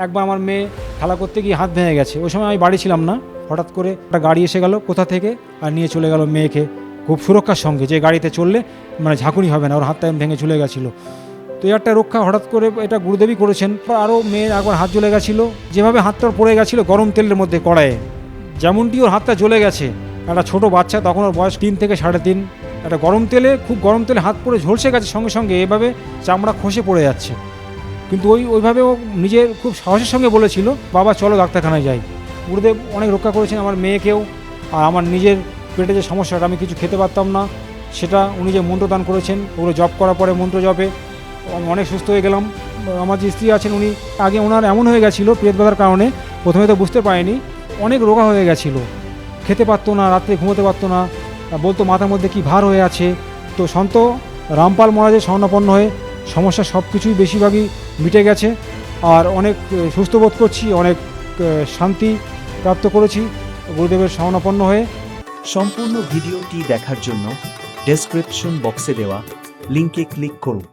একবার আমার মেয়ে খেলা করতে গিয়ে হাত ভেঙে গেছে। ওই সময় আমি বাড়ি ছিলাম না। হঠাৎ করে একটা গাড়ি এসে গেল কোথা থেকে, আর নিয়ে চলে গেল মেয়েকে খুব সুরক্ষার সঙ্গে, যে গাড়িতে চললে মানে ঝাঁকুনি হবে না, ওর হাতটা ভেঙে চলে গেছিলো। তো এই একটা রক্ষা হঠাৎ করে এটা গুরুদেবই করেছেন। আরও মেয়ের একবার হাত জ্বলে গেছিলো, যেভাবে হাতটা পড়ে গেছিলো গরম তেলের মধ্যে কড়াইয়ে, যেমনটি ওর হাতটা জ্বলে গেছে। একটা ছোটো বাচ্চা, তখন ওর বয়স 3 থেকে 3.5, একটা গরম তেলে, খুব গরম তেলে হাত পড়ে ঝলসে গেছে, সঙ্গে সঙ্গে এভাবে চামড়া খসে পড়ে যাচ্ছে। কিন্তু ওইভাবে ও নিজের খুব সাহসের সঙ্গে বলেছিল, বাবা চলো ডাক্তারখানায় যাই। গুরুদেব অনেক রক্ষা করেছেন আমার মেয়েকেও। আর আমার নিজের পেটে যে সমস্যাটা, আমি কিছু খেতে পারতাম না, সেটা উনি যে মন্ত্রদান করেছেন, ওগুলো জপ করার পরে মন্ত্র জপে আমি অনেক সুস্থ হয়ে গেলাম। আমার যে স্ত্রী আছেন, উনি আগে ওনার এমন হয়ে গেছিলো পেট ব্যথার কারণে, প্রথমে তো বুঝতে পারেনি, অনেক রোগা হয়ে গেছিলো, খেতে পারতো না, রাত্রে ঘুমোতে পারতো না, বলতো মাথার মধ্যে কি ভার হয়ে আছে। তো সন্ত রামপাল মহারাজের শরণাপন্ন হয়ে সমস্যা সব কিছুই বেশিরভাগই মিটে গেছে। আর অনেক সুস্থ বোধ করছি, অনেক শান্তি প্রাপ্ত করেছি গুরুদেবের শরণাপন্ন হয়ে। সম্পূর্ণ ভিডিওটি দেখার জন্য ডেসক্রিপশন বক্সে দেওয়া লিংকে ক্লিক করুন।